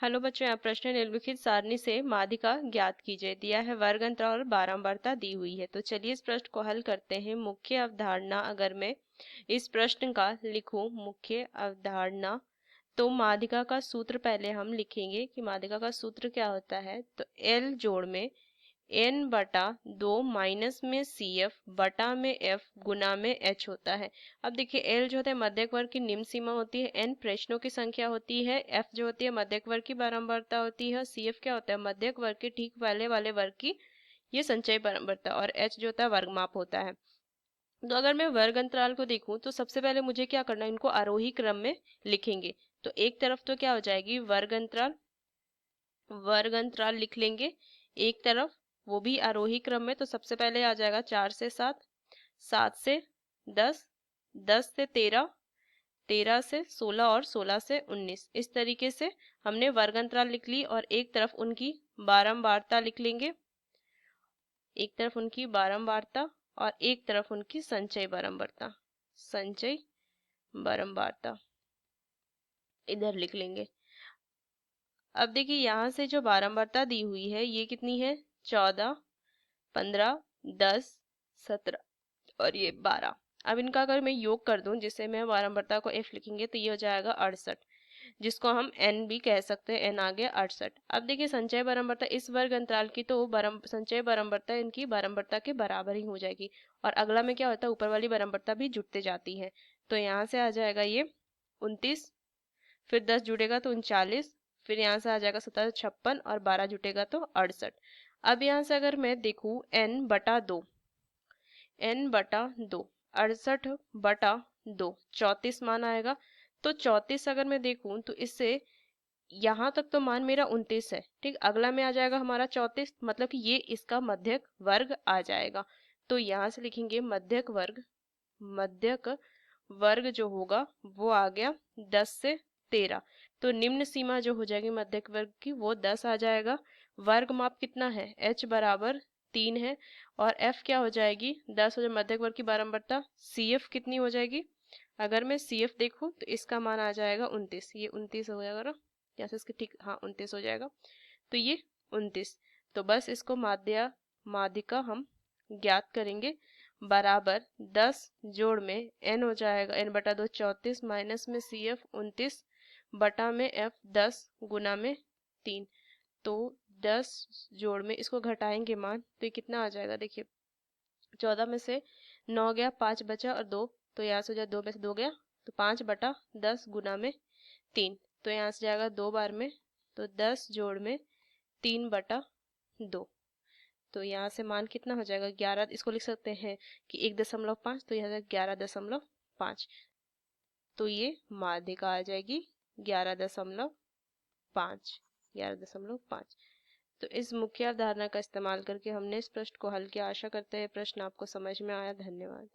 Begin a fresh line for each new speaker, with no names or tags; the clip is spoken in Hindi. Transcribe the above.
हेलो बच्चों, यहाँ प्रश्न निम्नलिखित सारणी से माध्यिका ज्ञात कीजिए। दिया है वर्ग अंतराल और बारंबारता दी हुई है। तो चलिए इस प्रश्न को हल करते हैं। मुख्य अवधारणा अगर मैं इस प्रश्न का लिखूं, मुख्य अवधारणा, तो माध्यिका का सूत्र पहले हम लिखेंगे कि माध्यिका का सूत्र क्या होता है। तो एल जोड़ में n बटा 2 माइनस में सी एफ बटा में एफ गुना में एच होता है। अब देखिए एल जो होता है मध्यक वर्ग की निम्न सीमा होती है, एन प्रश्नों की संख्या होती है, एफ जो होती है मध्यक वर्ग की बारंबारता होती है, सी एफ क्या होता है मध्यक वर्ग के ठीक पहले वाले वर्ग की ये संचयी बारंबारता, और एच जो होता है वर्गमाप होता है। तो अगर मैं वर्ग अंतराल को देखूं तो सबसे पहले मुझे क्या करना है, इनको आरोही क्रम में लिखेंगे। तो एक तरफ तो क्या हो जाएगी वर्ग अंतराल लिख लेंगे एक तरफ, वो भी आरोही क्रम में। तो सबसे पहले आ जाएगा 4 से 7, 7 से 10, 10 से 13, 13 से 16 और 16 से 19। इस तरीके से हमने वर्ग अंतराल लिख ली और एक तरफ उनकी बारंबारता लिख लेंगे, एक तरफ उनकी बारंबारता और एक तरफ उनकी संचयी बारंबारता, संचयी बारंबारता इधर लिख लेंगे। अब देखिए यहाँ से जो बारंबारता दी हुई है ये कितनी है, 14, 15, 10, 17 और ये 12। अब इनका अगर मैं योग कर दूं, जिससे मैं बारंबारता को f लिखेंगे तो ये हो जाएगा 68, जिसको हम n भी कह सकते हैं, n आ गया 68। अब देखिए संचय बारंबारता इस वर्ग अंतराल की, तो संचय बारंबारता इनकी बारंबारता के बराबर ही हो जाएगी। और अगला में क्या होता है, ऊपर वाली बारंबारता भी जुड़ते जाती है। तो यहाँ से आ जाएगा ये 29, फिर 10 जुड़ेगा तो 39, फिर यहाँ से आ जाएगा 17, 56 और 12 जुटेगा तो 68। अब यहाँ से अगर मैं देखूँ n बटा 2, n बटा 2, 68 बटा 2, 34 मान आएगा। तो 34 अगर मैं देखूं तो इससे यहाँ तक तो मान मेरा 29 है, ठीक। अगला में आ जाएगा हमारा 34, मतलब कि ये इसका मध्यक वर्ग आ जाएगा। तो यहाँ से लिखेंगे मध्यक वर्ग जो होगा वो आ गया 10 से 13। तो निम्न सीमा जो हो जाएगी मध्यक वर्ग की वो 10 आ जाएगा। वर्ग माप कितना है, h बराबर 3 है, और f क्या हो जाएगी 10 हो जाए मध्यक वर्ग की बारंबारता, cf कितनी हो जाएगी। अगर मैं cf देखूं तो इसका मान आ जाएगा 29, ये 29 हो जाएगा ना, यहाँ से इसके ठीक, हाँ 29 हो जाएगा। तो ये 29, तो बस इसको माध्यिका हम ज्ञात करेंगे। बराबर 10 जोड़ में n हो जाएगा, n बटा 2 34 माइनस में सी एफ 29 बटा में f 10 गुना में 3। तो 10 जोड़ में इसको घटाएंगे मान तो ये कितना आ जाएगा, देखिए 14 में से 9 गया, 5 बचा और 2, तो यहाँ से हो जाए 2 में से 2 गया तो 5 बटा 10 गुना में 3। तो यहाँ से जाएगा 2 बार में, तो 10 जोड़ में 3 बटा 2। तो यहाँ से मान कितना हो जाएगा 11, इसको लिख सकते हैं कि 1.5, तो यहाँ 11.5। तो ये माध्यिका आ जाएगी 11.5, 11.5। तो इस मुख्य अवधारणा का इस्तेमाल करके हमने इस प्रश्न को हल किया। आशा करते हैं प्रश्न आपको समझ में आया। धन्यवाद।